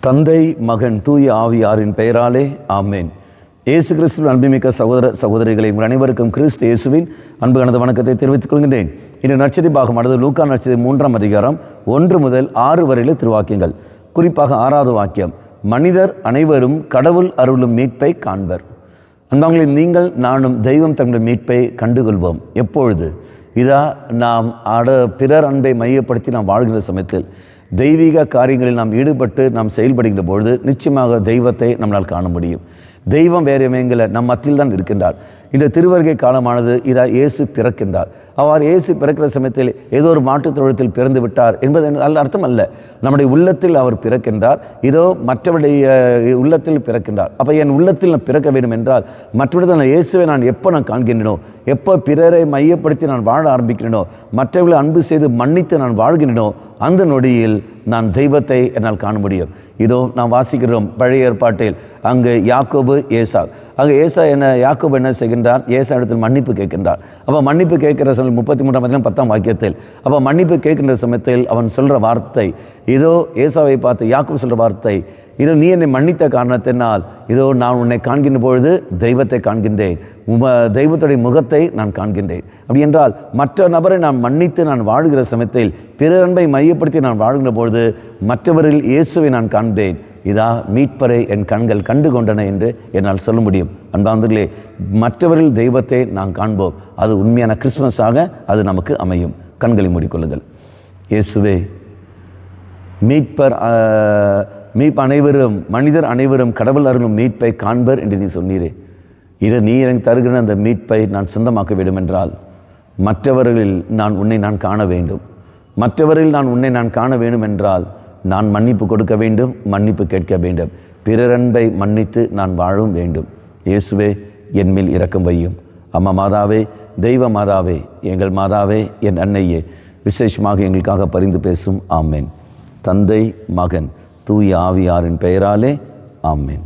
தந்தை, மகன், தூய ஆவியாரின் பெயராலே ஆமேன். இயேசு கிறிஸ்துவின் அன்புமிக்க சகோதர சகோதரிகளை உங்கள் அனைவருக்கும் கிறிஸ்து இயேசுவின் அன்பு கலந்த வணக்கத்தை தெரிவித்துக் கொள்கின்றேன். இன்று நற்செய்தி பாகமானது லூக்கா நற்செய்தி 3ஆம் அதிகாரம் 1 முதல் 6 வரையிலே திருவாக்கியங்கள். குறிப்பாக 6வது வாக்கியம், மனிதர் அனைவரும் கடவுள் அருளும் மீட்பை காண்பர். அன்பாங்களே, நீங்கள் நானும் தெய்வம் தங்களுடைய மீட்பை கண்டுகொள்வோம். எப்பொழுது? நாம் பிறர் அன்பை மையப்படுத்தி நாம் வாழ்கிற சமயத்தில், தெய்வீக காரியங்களில் நாம் ஈடுபட்டு நாம் செயல்படுகின்ற பொழுது நிச்சயமாக தெய்வத்தை நம்மளால் காண முடியும். தெய்வம் வேறு எங்கேல நம் மத்தியில் தான் இருக்கின்றார். இந்த திருவருகை காலமானது இயேசு பிறக்கின்றார். அவர் இயேசு பிறக்கிற சமயத்தில் ஏதோ ஒரு மாட்டுத் தொழுவத்தில் பிறந்து விட்டார் என்பது அர்த்தம் அல்ல. நம்முடைய உள்ளத்தில் அவர் பிறக்கின்றார். மற்றவருடைய உள்ளத்தில் பிறக்கின்றார். அப்போ என் உள்ளத்தில் நான் பிறக்க வேண்டும் என்றால், மற்றவர்கள் இயேசுவை நான் எப்போ காண்கின்றனோ, எப்போ பிறரை மையப்படுத்தி நான் வாழ ஆரம்பிக்கிறேனோ, மற்றவர்களை அன்பு செய்து மன்னித்து நான் வாழ்கின்றனோ, அந்த நொடியில் நான் தெய்வத்தை என்னால் காண முடியும். நாம் வாசிக்கிறோம் பழைய ஏற்பாட்டில், அங்கு யாக்கோபு ஏசா, அங்கே யாக்கோபு என்ன செய்கின்றார்? ஏசா இடத்தில் மன்னிப்பு கேட்கின்றார். அப்போ மன்னிப்பு கேட்கிற சமயம் 33ஆம் அதிகாரம் 10ஆம் வாக்கியத்தில், அப்போ மன்னிப்பு கேட்கின்ற சமயத்தில் அவன் சொல்கிற வார்த்தை, ஏசாவை பார்த்து யாக்கோபு சொல்கிற வார்த்தை, நீ என்னை மன்னித்த காரணத்தினால் நான் உன்னை காண்கின்ற பொழுது தெய்வத்தை காண்கின்றேன், தெய்வத்துடைய முகத்தை நான் காண்கின்றேன். அப்படி என்றால் மற்ற நபரை நான் மன்னித்து நான் வாழ்கிற சமயத்தில், பிறர் அன்பை மையப்படுத்தி நான் வாழ்கின்ற பொழுது மற்றவரில் இயேசுவை நான் காண்பேன். மீட்பரை என் கண்கள் கண்டு கொண்டன என்று என்னால் சொல்ல முடியும். அன்பார்ந்தவர்களே, மற்றவரில் தெய்வத்தை நாம் காண்போம். அது உண்மையான கிறிஸ்துமஸாக அது நமக்கு அமையும். கண்களை மூடிக்கொள்ளுங்கள். இயேசுவே, மனிதர் அனைவரும் கடவுள் அருளும் மீட்பை காண்பர் என்று நீ சொன்னீரே. நீ எனக்கு தருகிற அந்த மீட்பை நான் சொந்தமாக்க வேண்டும் என்றால், மற்றவர்களில் நான் உன்னை காண வேண்டும். மற்றவரில் உன்னை காண வேண்டும் என்றால், நான் மன்னிப்பு கொடுக்க வேண்டும், மன்னிப்பு கேட்க வேண்டும், பிறரன்பை மன்னித்து நான் வாழவும் வேண்டும். இயேசுவே, என் மேல் இரக்கம் வையும். அம்மா மாதாவே, தெய்வ மாதாவே, எங்கள் மாதாவே, என் அன்னையே, விசேஷமாக எங்களுக்காக பரிந்து பேசும். ஆமேன். தந்தை, மகன், தூய ஆவியாரின் பெயராலே ஆமேன்.